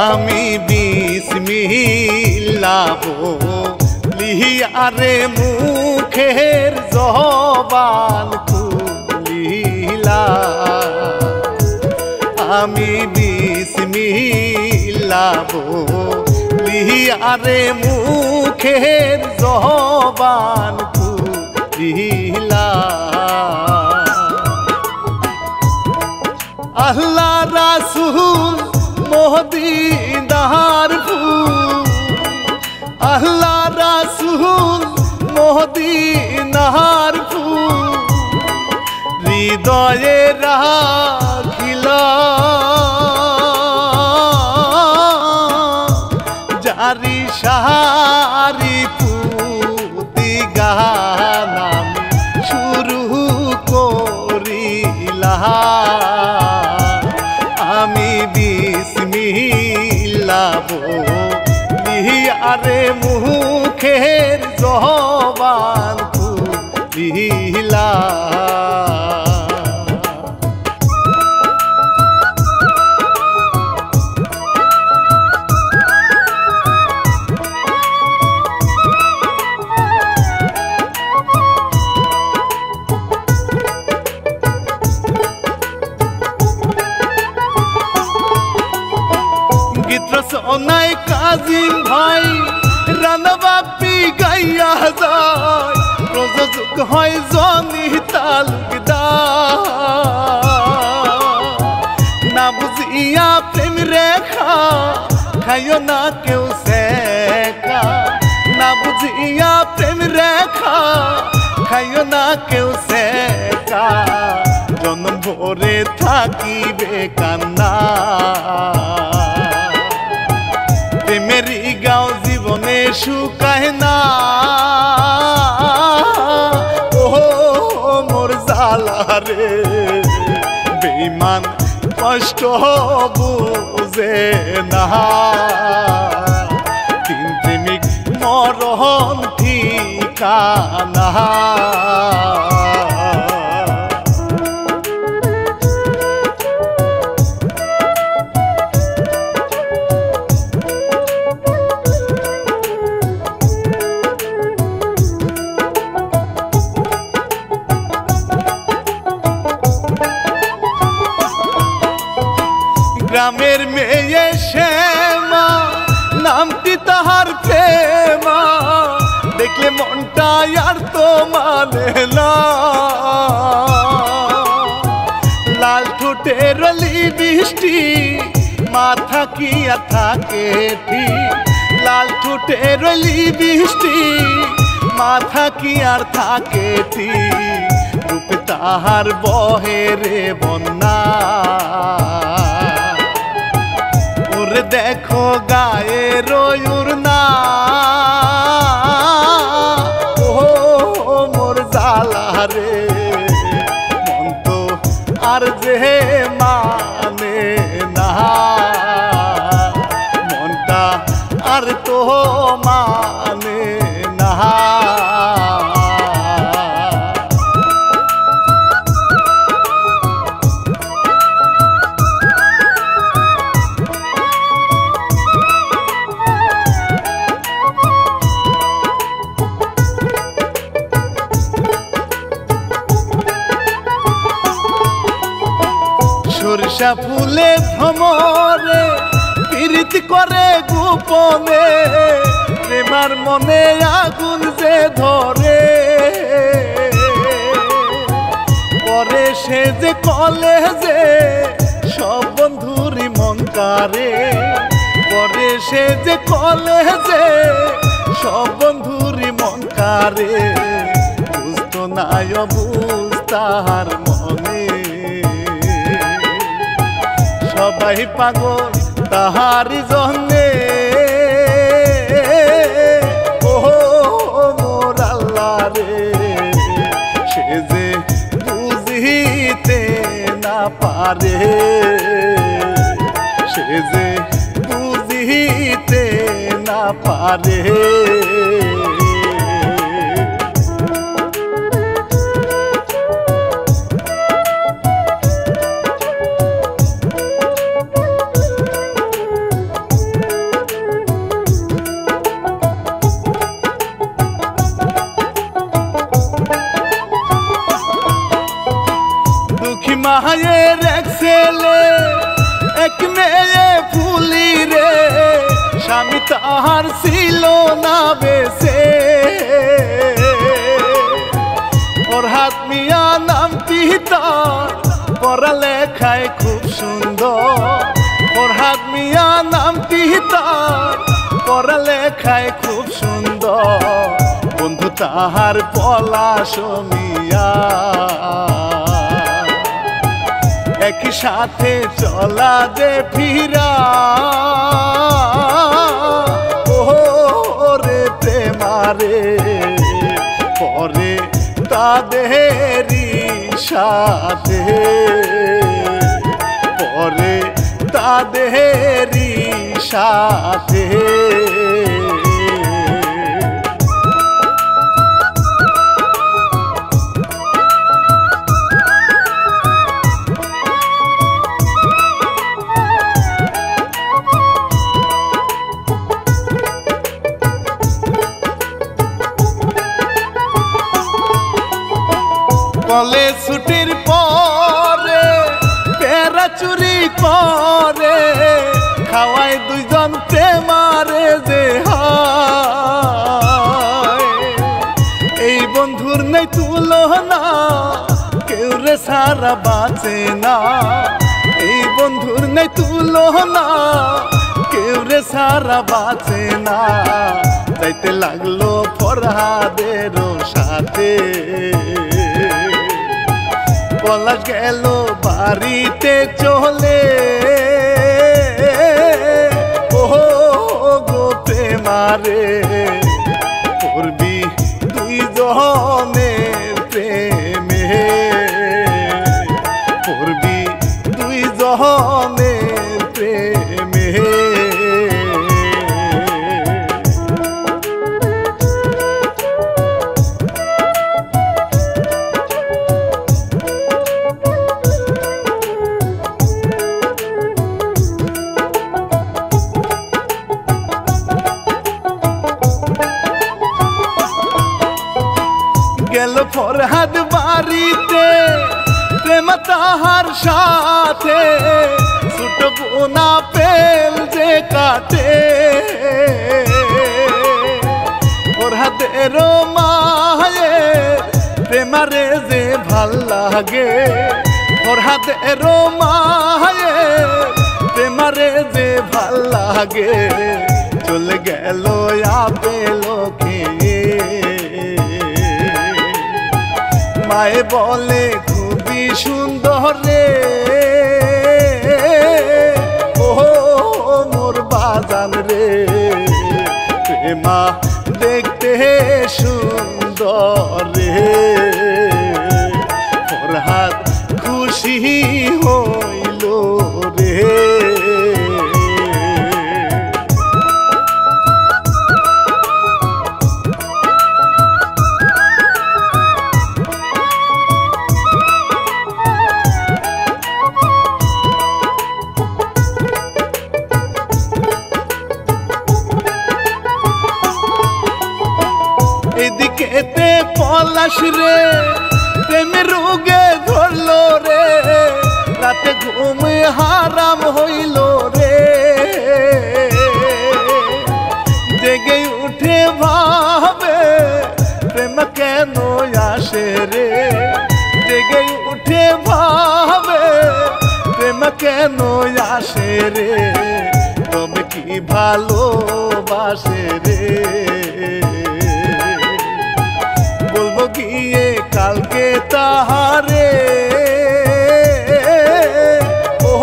আমি বিসমিল্লাহ বলিয়া রে মুখের জবান খুলিলাম। আমি বিসমিল্লাহ বলিয়া রে মুখের জবান খুলিলাম। আল্লাহ রাসূল মদিনার ফুল, আল্লাহ রাসূল মদিনার ফুল হৃদয়ে রাখিলাম। জারি সারি পুতি গান আমি শুরু করিলাম। আমি বিসমিল্লাহ বলিয়া রে মুখের জবান খুলিলাম। গীত রচনায় কাজিম ভাই রানা বাপি গাইয়া যায়, প্রযোজক হয় জনি তালুকদার। না বুঝিয়া প্রেম রেখা খাইও না কেউ সেকা, না বুঝিয়া প্রেম রেখা খাইও না কেউ সেকা। জন্ম ভরে থাকিবে কান্না, প্রেমেরই গাও জীবনে শুকায় না। ও মোর জালা রে বেঈমান কষ্ট বুঝে না। তিন প্রেমিক মরণ ঠিকানা। গ্রামের মেয়ে শ্যামা নামটি তাহার প্রেমা, দেখলে মনটা আর তো মানে না। লাল ঠোঁটের লিপস্টি মাথা কি আর থাকে ঠিক, লাল ঠোঁটের লিপস্টি মাথা কি আর থাকে ঠিক। রূপ তাহার বহে রে বন্যা, ওরে দেখো গায়ে রয়ুর না। ও মোর জালা রে মন তো আর যে মানে না, মনটা আর তো মানে না। সরিষা ফুলে ভ্রমরে পীড়িত করে গোপনে, প্রেমার মনে আগুন যে ধরে। পরে সে যে কলেজে সব বন্ধুরি মন কারে, পরে সে যে কলেজে সব বন্ধুরি মন কারে। বুঝতো না বুঝ তাহার মনে, সবাই পাগল তাহারি জন্যে। ও মোর আল্লাহ রে সে যে বুঝিতে না পারে, সে যে বুঝিতে না পারে। মায়ের এক ছেলে এক মেয়ে ফুলি রে স্বামী তাহার ছিল না বেঁচে ফরহাদ মিয়া নামটি তার পড়ালেখায় খুব সুন্দর ফরহাদ মিয়া নামটি তার পড়ালেখায় খুব সুন্দর বন্ধু তাহার পলাশ মিয়া একই সাথে চলা যে ফিরা ওরে প্রেমারে পরে তাদেরই সাথে পরে তাদেরই সাথে কলেজ ছুটির পরে পেরা চুরি করে খাওয়াই দুইজন প্রেমারে যে এই বন্ধুর নেই তুলনা কেউ রে সারা বাঁচে না এই বন্ধুর নেই তুলনা কেউ রে সারা বাঁচে না যাইতে লাগলো ফরহাদেরও সাথে পলাশ গেল বাড়িতে চলে ও গো প্রেমারে করবি দুইজনের প্রেমে করবি দুইজনের প্রেমে গেল ফরহাদ বাড়িতে প্রেম তাহার সাথে ছোট বোনা পেল যে কাটে ফরহাদের মায়ে প্রেমারে যে ভাল লাগে ফরহাদের মায়ে প্রেমারে যে ভাল লাগে চলে গেল আপেল খেয়ে মায়ে বলে খুবই সুন্দর রে ও মোর বাজান রে প্রেমা দেখতে সুন্দর রে ফরহাদ খুশি হইল রে এদিকেতে পলাশ রে প্রেমের রোগে ধরলো রে রাতে ঘুম হারাম হইল রে জেগে উঠে ভাবে প্রেম কেন আসে রে জেগে উঠে ভাবে প্রেম কেন আসে রে তবে কি ভালোবাসে রে বলবো গিয়ে কালকে তাহারে ও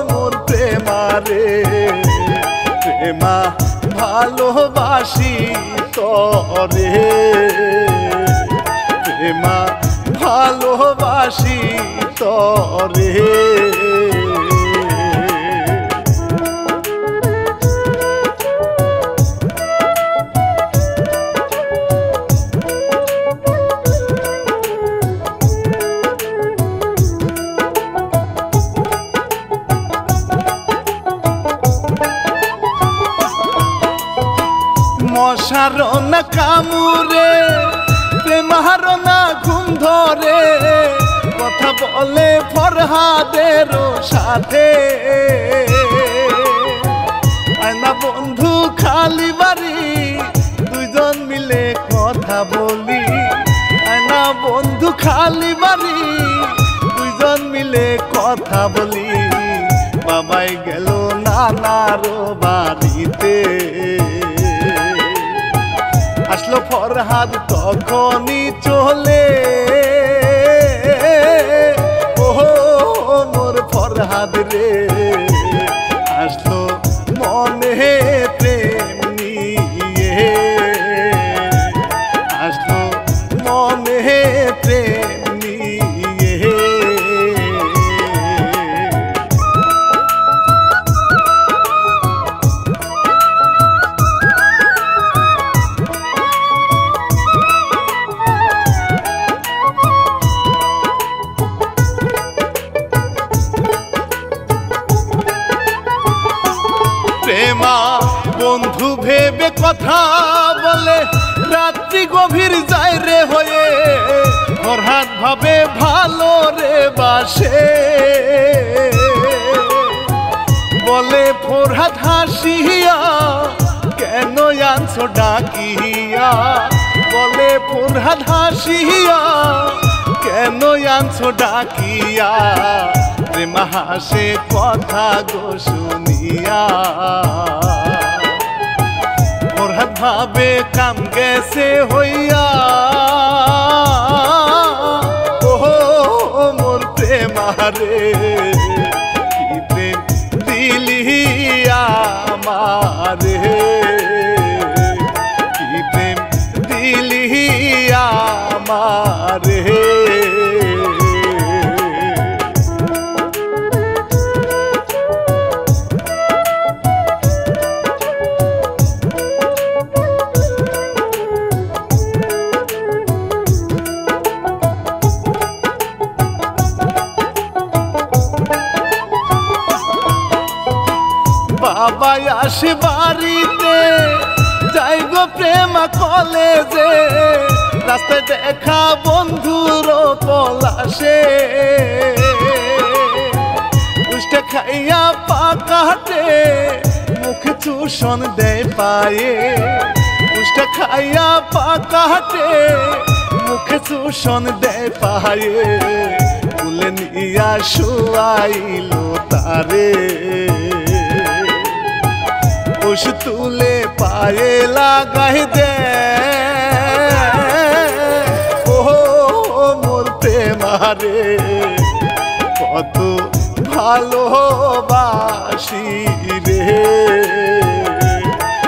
মোর প্রেমারে প্রেমা ভালোবাসি তরে প্রেমা ভালোবাসি তরে মশার না কামুরে প্রেমার না ঘুম ধরে কথা বলে ফরহাদেরও সাথে আয়না বন্ধু খালি বাড়ি দুইজন মিলে কথা বলি আয়না বন্ধু খালি বাড়ি দুইজন মিলে কথা বলি বাবাই গেল নানার বাড়িতে আসলো ফরহাদ তখনই চলে ওহো মোর ফরহাদ রে আসলো মনে প্রেম নিয়ে আসলো মনে প্রেম নিয়ে প্রেমা বন্ধু ভেবে কথা বলে রাত্রি গভীর যায় রে হয়ে ফরহাদ ভাবে ভালো রে বাসে বলে ফরহাদ হাসিয়া কেন আনছো ডাকিয়া বলে ফরহাদ হাসিয়া কেন আনছো ডাকিয়া প্রেমা হাসে কথা গো শুনিয়া ফরহাদ ভাবে কাম গেছে হইয়া ওহো মোর প্রেমারে কি প্রেম দিলি আমারে কি প্রেম দিলি আমারে বাবা আসে বাড়িতে যাই গো প্রেমা কলেজে রাস্তায় দেখা বন্ধুর পলাশে উষ্টা খাইয়া পাকাটে মুখ চুষণ দেয় পায়ে উষ্টা খাইয়া পাকাটে মুখ চুষণ দেয় পায়ে তুলে নিয়া শুয়াইলো তারে উস তুলে পায়ে লাগাই দে ওহো মোর প্রেমারে কত ভালোবাসি রে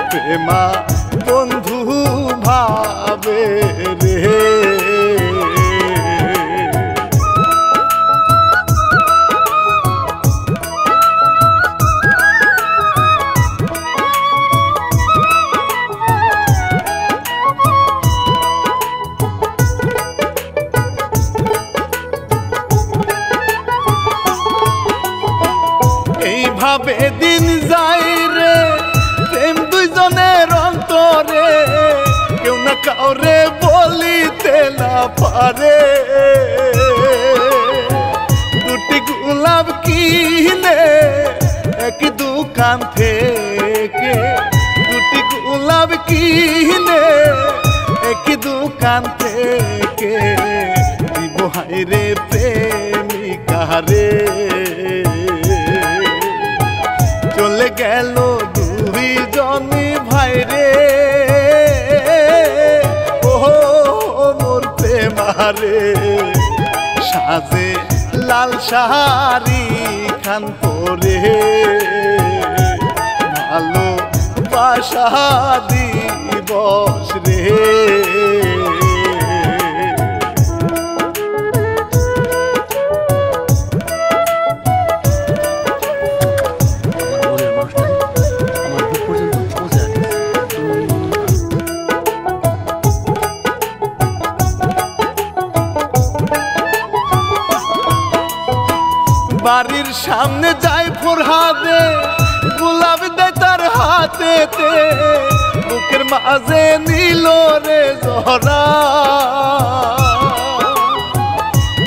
প্রেমা বন্ধু ভাবে রে এইভাবে দিন যাই রে প্রেম দুইজনের অন্তরে কেউ না কাউরে বলিতে না পারে দুটি গোলাপ কিনে এক দোকান থেকে দুটি গোলাপ কিনে এক দোকান থেকে দিব হাই রে প্রেমিকা রে চলে গেল দুইজনই ভাই রে ওহো মোর প্রেমারে সাজে লাল শাড়ি খান পরে ভালো বাসা দিবস রে বাড়ির সামনে যাই ফরহাদে গোলাপ দেয় তার হাতেতে বুকের মাঝে নিল রে জহরা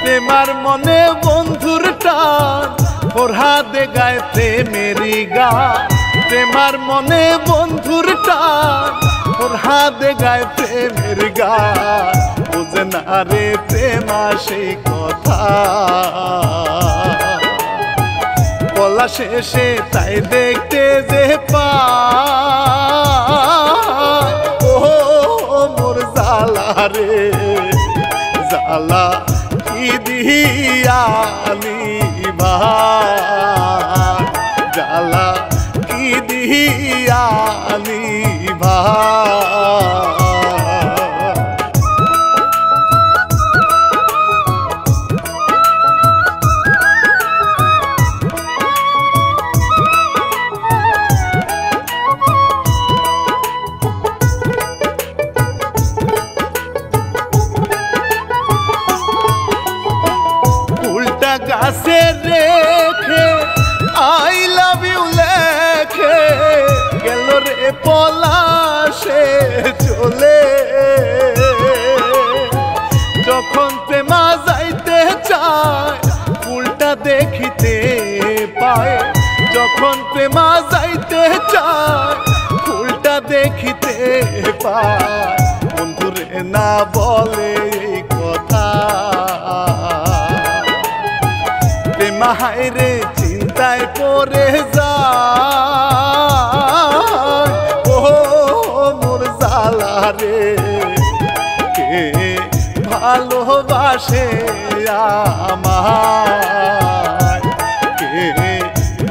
প্রেম প্রেমার মনে বন্ধুর টান ফরহাদে গায় প্রেমেরই গান প্রেমার মনে বন্ধুর টান ফরহাদে গায় প্রেমের গান বুঝে না রে প্রেমা সেই কথা বলা শেষে তাই দেখতে যে পায় ও মোর জালা রে জালা কি দিয়ালি ভাই জালা কি দিয়ালি ভাই গাছে রেখে আই লাভ ইউ লেখে গেল রে পলাশে চলে যখন প্রেমা যাইতে চায় ফুলটা দেখিতে পায় যখন প্রেমা যাইতে চায় ফুলটা দেখিতে পায় বন্ধুরে না বলে এই কথা মাহাইরে চিন্তায় পড়ে যায় ও মোর জালা রে কে ভালোবাসে আমায় কে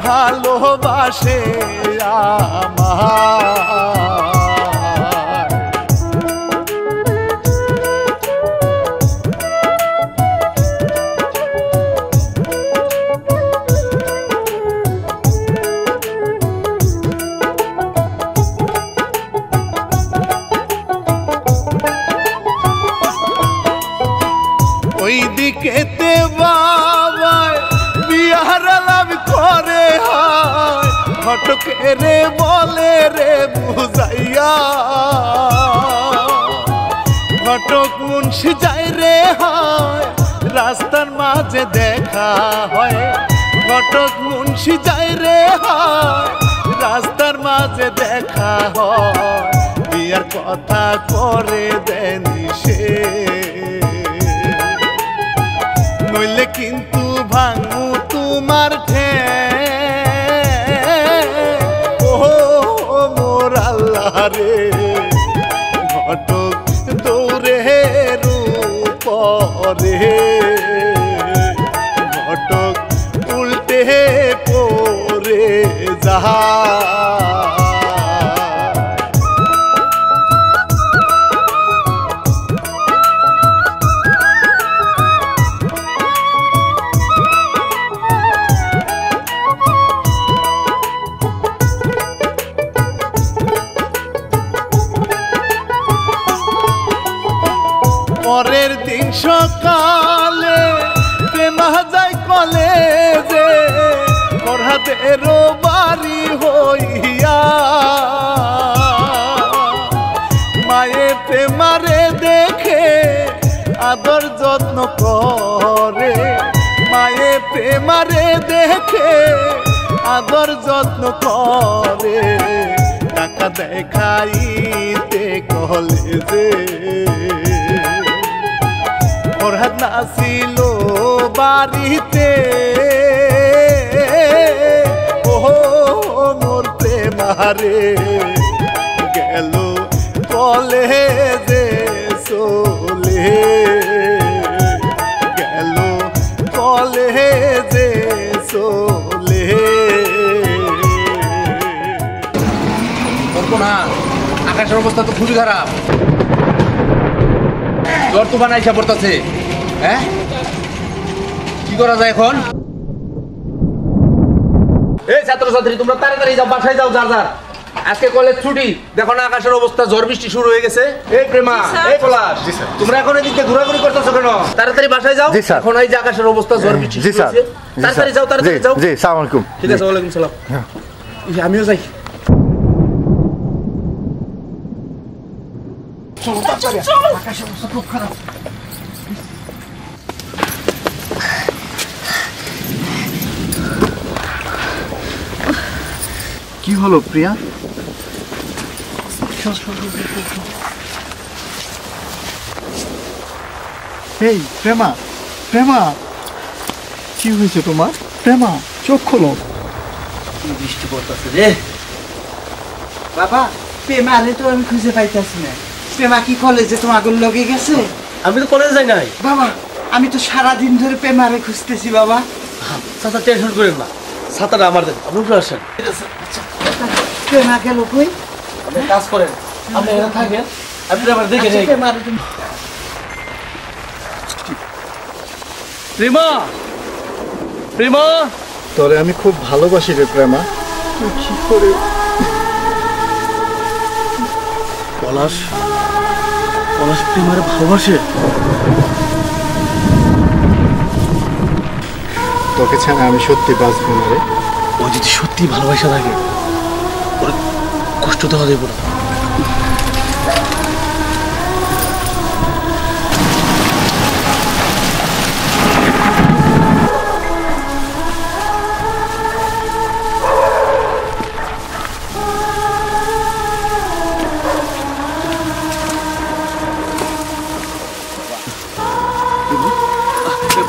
ভালোবাসে আমায় ওই দিকেতে বাবায় বিয়ার লাভ করে হয় ঘটকে রে বলে রে বুঝাইয়া ঘটক মুন্সি যায় রে হয় রাস্তার মাঝে দেখা হয় ঘটক মুন্সি যায় রে হয় রাস্তার মাঝে দেখা হয় বিয়ার কথা করে দেনি সে নইলে কিন্তু ভাঙু তোমার ঠ্যাং ও মোর আল্লাহ রে ঘটক দৌড়ে রূপরে ঘটক উল্টে পড়ে যাহা পরের দিন সকালে প্রেমা যায় কলেজে ফরহাদেরও বাড়ি হইয়া মায়ে প্রেমারে দেখে আদর যত্ন করে মায়ে প্রেমারে দেখে আদর যত্ন করে টাকা দেখাইতে কলেজে ফরহাদ না ছিল বাড়িতে ও মোর প্রেমারে গেল কলেজে চলে গেল কলেজে চলে না আকাশের অবস্থা তো খুবই খারাপ জ্বর তুফান আইসা পড়তেছে হ্যাঁ কি করা যায় এখন এই ছাত্রছাত্রী তোমরা তাড়াতাড়ি যাও বাসায় যাও যার যার আজকে কলেজ ছুটি দেখো না আকাশের অবস্থা ঝড় বৃষ্টি শুরু হয়ে গেছে এই প্রেমা এই পলাশ তোমরা এখন এদিকে ঘোরাঘুরি করতেছো কেন তাড়াতাড়ি বাসায় যাও এখন এই যে আকাশের অবস্থা ঝড় বৃষ্টি শুরু হয়েছে তাড়াতাড়ি যাও জি আসসালামু আলাইকুম ঠিক আছে ওয়ালাইকুম সালাম আমিও যাই চলো তাড়াতাড়ি আকাশের অবস্থা খুব খারাপ কি হলো প্রিয়া? এই প্রেমা, প্রেমা, কি হয়েছে তোমার? প্রেমা, চোখ খোলো। বৃষ্টি পড়তেছে রে বাবা। প্রেমারে তো আমি খুঁজে পাইতেছি না। প্রেমা কি কলেজে তোমাকে লগে গেছে? আমি তো কলেজে যাই নাই বাবা, আমি তো সারাদিন ধরে প্রেমারে খুঁজতেছি বাবা। চাচা টেনশন করেন না, ছাতাটা আমার দেন, আপনি উপরে আসেন। প্রেমা গেল কই? আপনি কাজ করেন, আপনি এখানে থাকেন, আপনি আমার দেখে নেই। প্রেমারে তুমি প্রেমা, প্রেমা, তোরে আমি খুব ভালোবাসি রে প্রেমা। তুই কি করে? পলাশ, পলাশ প্রেমারে ভালোবাসে? তোকে ছাড়া আমি সত্যি বাঁচবো না রে। ও যদি সত্যি ভালোবাসা থাকে ওর কষ্ট দেওয়া দেবো না।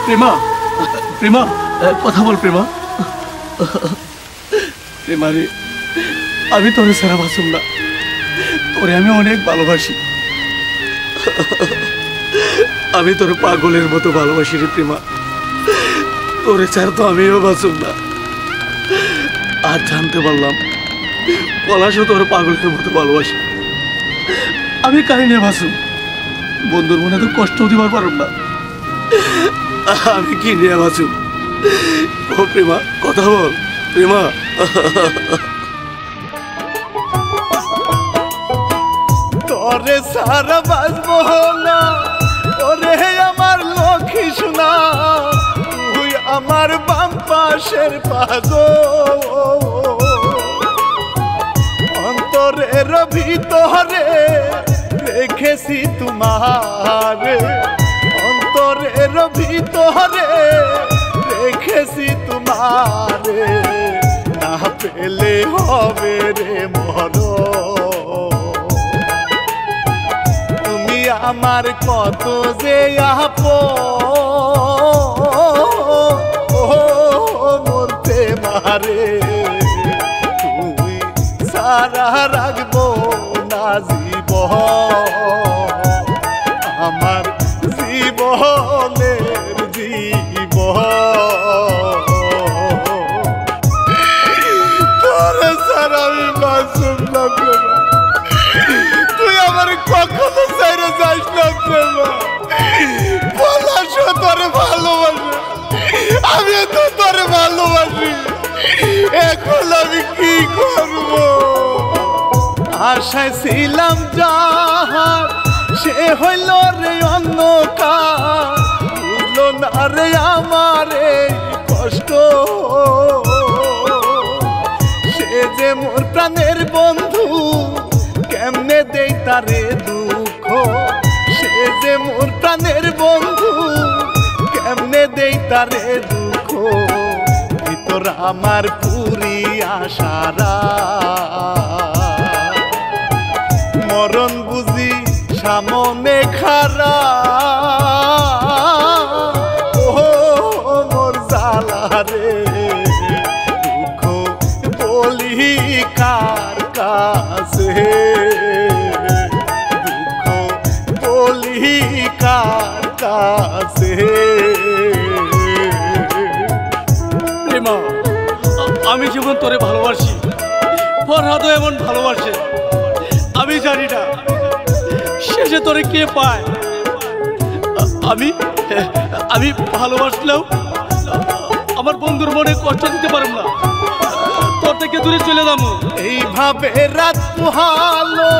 প্রেমা, প্রেমা, কথা বল প্রেমা। প্রেমা রে, আমি তোরে ছাড়া বাঁচুম না, তোরে আমি অনেক ভালোবাসি। আমি তোর পাগলের মতো ভালোবাসি রে প্রেমা, তোরে ছাড়া তো আমিও বাঁচুম না। আজ জানতে পারলাম পলাশও তোর পাগলের মতো ভালোবাসি। আমি কাহিনী নিয়ে বাঁচুম, বন্ধুর মনে তো কষ্ট দিবার পারব না। আমি কি নিয়ে বাঁচুম? ও প্রেমা, কথা বল প্রেমা। তোরে সারা বাঁচবো না, ওরে আমার লক্ষ্মী সোনা, তুই আমার বাম পাশের পাগল। অন্তরের ভিতরে রেখেছি তোমারে, অন্তরের ভিতরে রেখেছি তোমারে, না পেলে হবে রে মরণ। তুমি আমার কত যে আপন, ও মোর প্রেমারে, তুই সারা রাখবো না জীবন, আমার জীবনের জীবন। তোরে সারা আমি বাঁচুম না প্রেমা, তুই আমার কখনো ছেড়ে যাস না প্রেমা। পলাশ তোরে ভালোবাসে, আমি তো তোরে ভালোবাসি, এখন আমি কি করব? আশায় ছিলাম যাহার, সে হইল রে অন্ধকার, বুঝলো না রে আমার এই কষ্ট। সে যে মোর প্রাণের বন্ধু, কেমনে দেই তারে দুঃখ। সে যে মোর প্রাণের বন্ধু, কেমনে দেই তারে দুঃখ। ভিতর আমার পুরি আশারা, মরণ বুঝি সামনে খারা। ও মোর জালা রে, দুঃখ বলি কার কাছে, দুঃখ বলি কার কাছে। প্রেমা, আমি যেমন তোরে ভালোবাসি, ফরহাদও এমন ভালোবাসে। আমি জানি না শেষে তোরে কে পায়। আমি আমি ভালোবাসলেও আমার বন্ধুর মনে কষ্ট দিতে পারব না, তোর থেকে দূরে চলে যাবো। এইভাবে রাত পোহালো,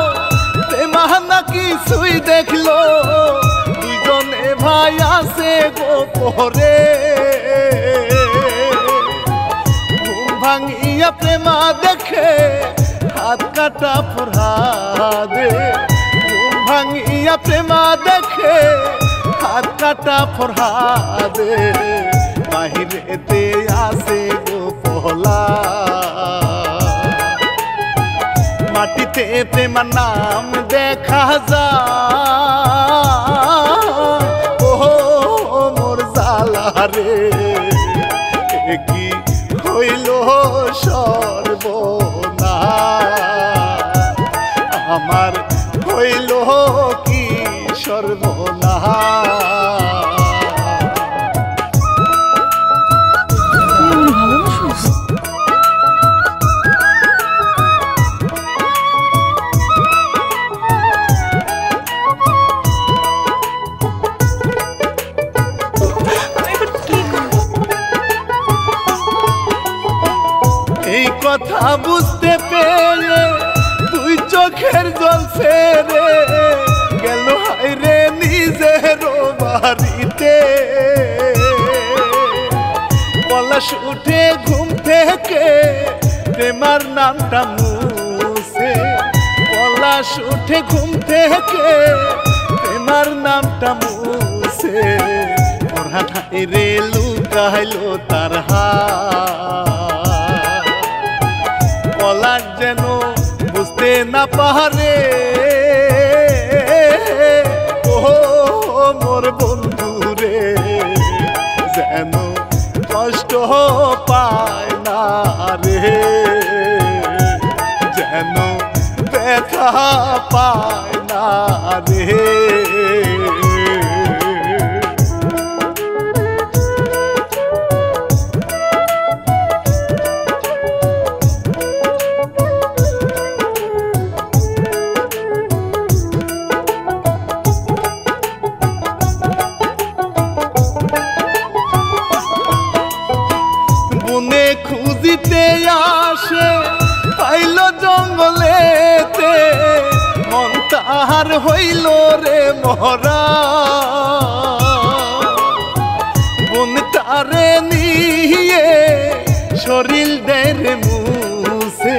প্রেমা নাকি কিছুই দেখলো, দুইজনে ভাই আছে গোপরে। ঘুম ভাঙিয়া প্রেমা দেখে হাত কাটা ফরহাদে, ঘুম ভাঙিয়া প্রেমা দেখে হাত কাটা ফরহাদে। বাহিরেতে আছে গো পলাশ, পথে প্রেমার নাম দেখা যায় ও মোর জালারে কি হইল সর্বনাশ আমার হইল কি সর্বনাশ এই কথা বুঝতে পেরে তুই চোখের জল ফেরে গেল হায়রে নিজের বাড়িতে পলাশ উঠে ঘুম থেকে প্রেমার নামটা মুছে পলাশ উঠে ঘুম থেকে প্রেমার নামটা মুছে পরাণ হায়রে লুকাইলো তার হাত পলাশ যেন বুঝতে না পারে ও মোর বন্ধু রে যেন কষ্ট পায় না রে যেন ব্যথা পায় না রে খুঁজিতে আসে পাইল জঙ্গলেতে মন তাহার হইল রে মরা বন তারে নিয়ে শরীর দেয় রে মুছে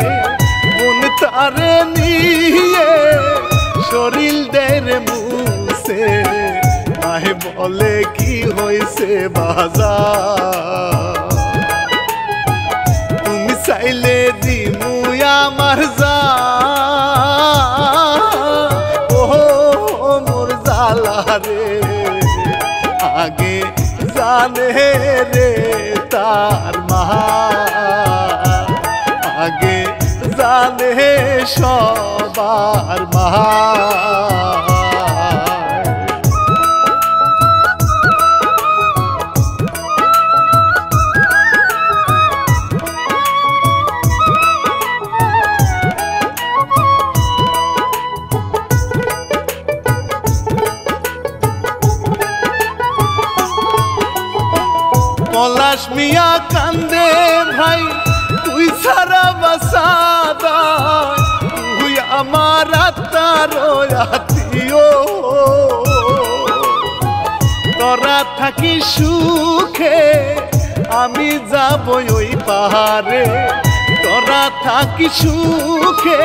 বন তারে নিয়ে শরীর দেয় রে মুছে আহে বলে কি হয়েছে বাজার চাইলে দিমু আমার যা ও মোর জালারে আগে জানে রে তার মা আগে জানে সবার মা পলাশ মিয়া কান্দে ভাই তুই সারা বাসাদা তুই আমার আত্মার আত্মীয় তোরা থাকি সুখে আমি যাব ওই পাহাড়ে তোরা থাকি সুখে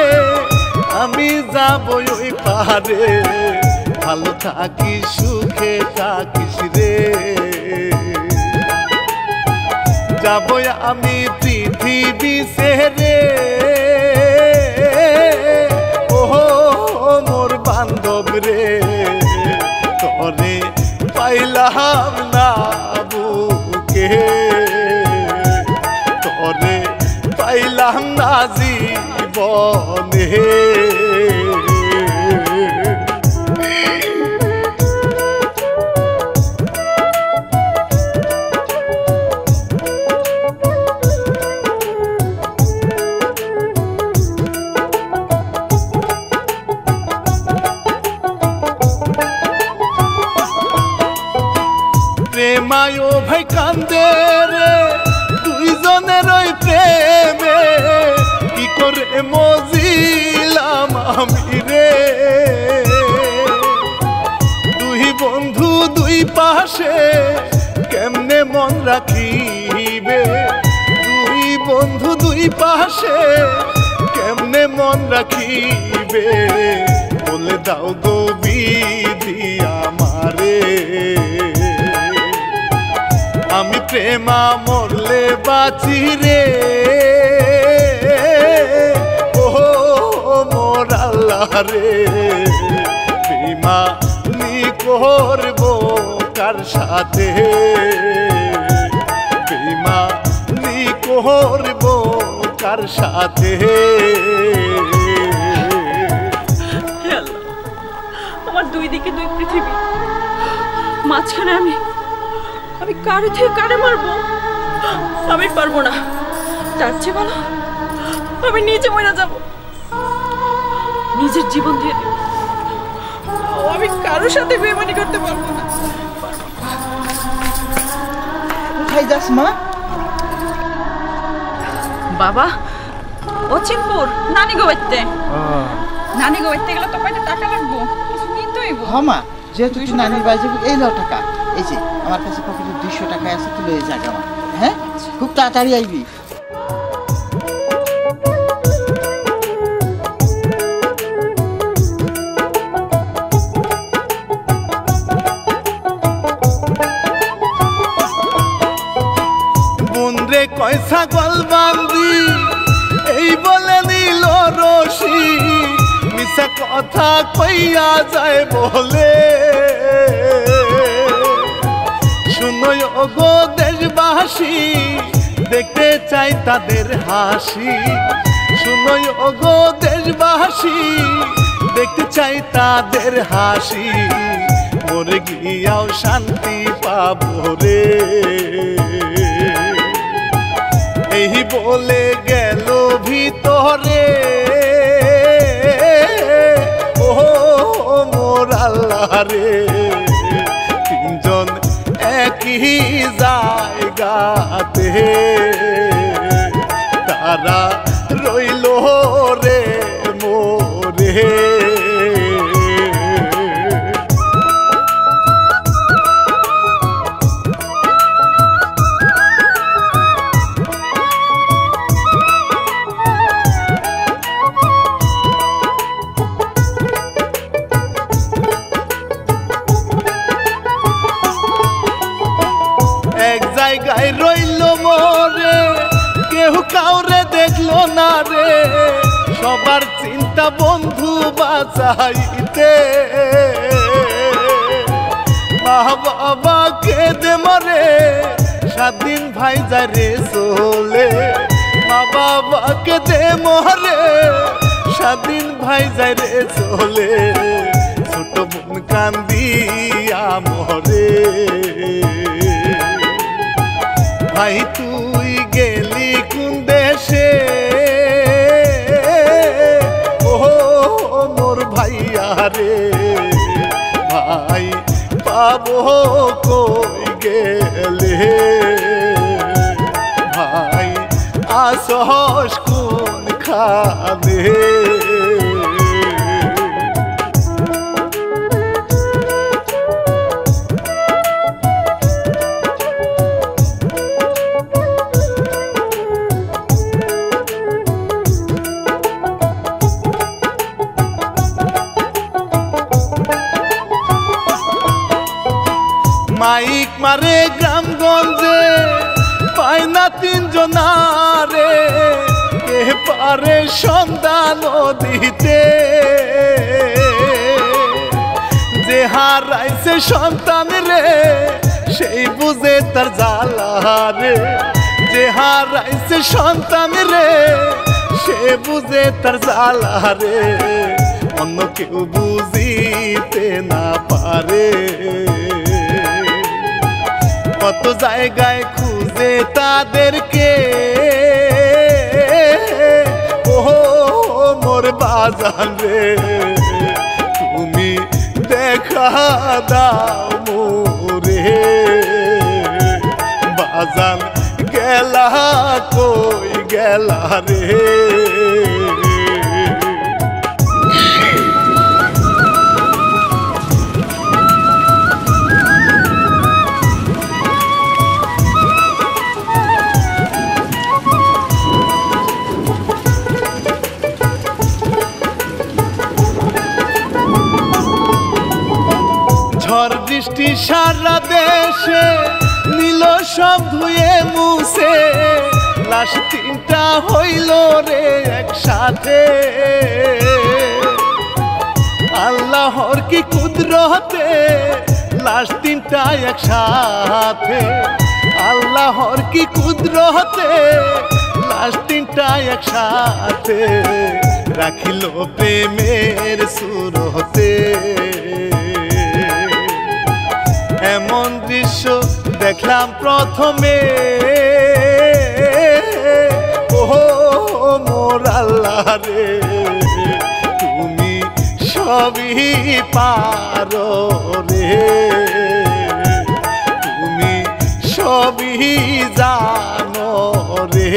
আমি যাব ওই পাহাড়ে ভালো থাকি সুখে থাকিস রে যাব আমি পৃথিবী ছেড়ে ও মোর বান্ধব রে তোরে পাইলাম না বুকে তোরে পাইলাম না জীবনে প্রেমায় ভাই কান্দে রে দুইজনের ওই প্রেমে কি করে মজিলাম আমি রে দুই বন্ধু দুই পাশে কেমনে মন রাখিবে দুই বন্ধু দুই পাশে কেমনে মন রাখিবে বলে দাও গো বিধি আমারে আমি প্রেমা মরলে বাঁচি রে ও মোর রে বেইমানি করব কার সাথে বেইমানি করব কার সাথে আমার দুই দিকে দুই পৃথিবী মাঝখানে আমি কারে থেকে কারে মারবো আমি পারবো না তার চেয়ে ভালো আমি নিজে মরে যাব নিজের জীবন দিয়ে দেব আমি কারোর সাথে বেইমানি করতে পারবো না কোথায় যাস মা বাবা অচিনপুর নানি গো বাইতে নানি গো বাইতে গেলে তো কয়টা টাকা লাগবো কিছু কিনতে হইব হমা যেহেতু তুই নানির বাড়ি যাবি এই নাও টাকা এই যে আমার কাছে পকেটে 200 টাকা আছে তুই লয়ে যা আমার হ্যাঁ খুব তাড়াতাড়ি আইবি বনরে কয় ছাগল বান্দি এই বলে নিল রশি মিছা কথা কইয়া যায় বলে শুনোই ওগো দেশবাসী দেখতে চাই তাদের হাসি শুনোই ওগো দেশবাসী দেখতে চাই তাদের হাসি মরে গিয়াও শান্তি পাবো রে এই বলে গেল ভিতরে ও মোর আল্লাহ রে তিনজন একই জায়গাতে তারা রইল রে মোরে জায়গায় রইল মোরে কেউ কাউরে দেখলো না রে সবার চিন্তা বন্ধু বাঁচাইতে মা বাবা কেঁদে মরে স্বাধীন ভাই যায় রে চলে মা বাবা কেঁদে মরে স্বাধীন ভাই যায় রে চলে ছোট বোন কান্দিয়া মরে ভাই তুই গেলি কোন দেশে ও মোর ভাইয়া রে ভাই পাবো কই গেলে ভাই আসস কোন খানে মাইক মারে গ্রামগঞ্জে পায় না তিনজনারে কে পারে সন্ধান দিতে যে হারাইছে সন্তান রে সেই বুঝে তার জ্বালা রে যে হারাইছে সন্তান রে সে বুঝে তার জ্বালা রে অন্য কেউ বুঝিতে না পারে কত জায়গায় খুঁজে তাদেরকে ও মোর বাজান রে তুমি দেখা দাও মোরে বাজান গেলা কই গেলা রে ঝড় বৃষ্টি সারা দেশে নীল সব ধুয়ে মুছে লাশ তিনটা হইল রে একসাথে আল্লাহর কি কুদরতে লাশ তিনটা একসাথে, আল্লাহর কি কুদরতে লাশ তিনটা একসাথে রাখিল প্রেমের সুরতে। এমন দৃশ্য দেখলাম প্রথমে, ও মোর আল্লাহ রে, তুমি সবই পারো রে, তুমি সবই জানো রে।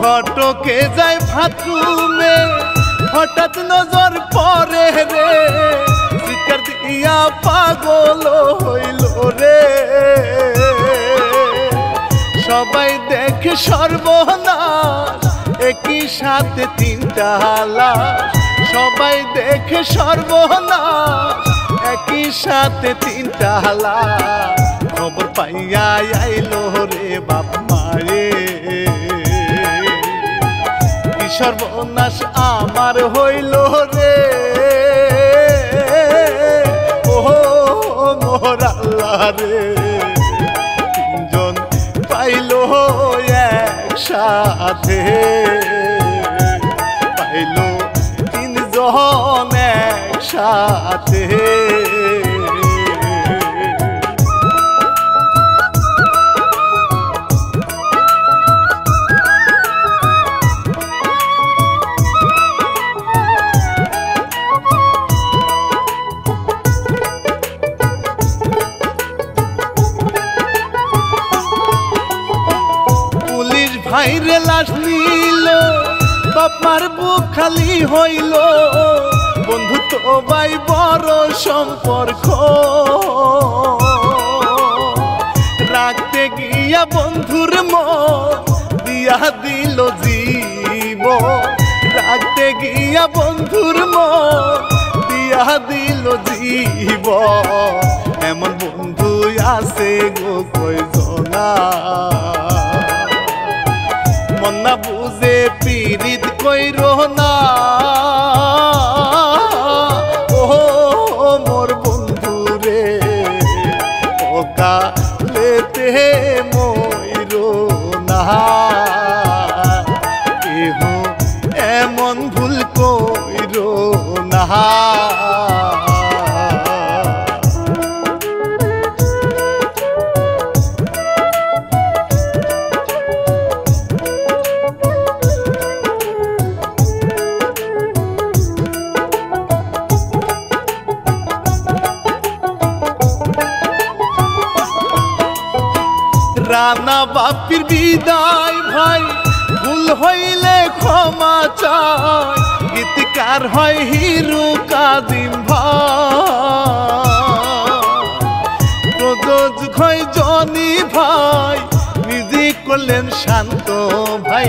ঘটকে যায় বাথরুমে হঠাৎ নজর পড়ে রে, চিৎকার দিয়া পাগল হইল রে। সবাই দেখে সর্বনাশ, একই সাথে তিনটা লাশ। সবাই দেখে সর্বনাশ, একই সাথে তিনটা লাশ। খবর পাইয়া আইলো রে বাপ মায়ে, সর্বনাশ আমার হইল রে, ও মোর আল্লাহ রে। তিনজন পাইল একসাথে, পাইল তিনজন একসাথে। ভাইরে লাশ নিল, বাপার বুক খালি হইল। বন্ধু তো ভাই বড় সম্পর্ক, রাখতে গিয়া বন্ধুর মন দিয়া দিল জীব। রাখতে গিয়া বন্ধুর মন দিয়া দিল জীব। এমন বন্ধু আছে গো কয়জনা, মন না বুঝে পীড়িত কইর না। ও মোর বন্ধু রে, অকালেতে মইর না। কেহ এমন ভুল কইর না। রানা বাপির বিদায় ভাই, ভুল হইলে ক্ষমা চাই। গীতিকার হয় হিরু কাজিম ভাই, প্রযোজক হয় জনি ভাই, মিউজিক করলেন শান্ত ভাই।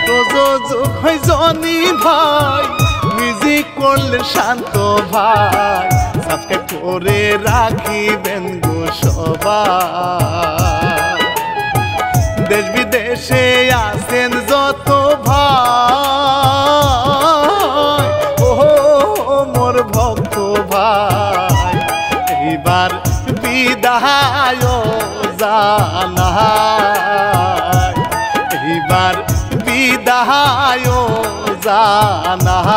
প্রযোজক হয় জনি ভাই, মিউজিক করলেন শান্ত ভাই। সাবস্ক্রাইব করে রাখিবেন গো সবাই। দেশ বিদেশে আছেন যত ভাই, ও মোর ভক্ত ভাই। এইবার বিদায় জানাই, এইবার বিদায় জানাই।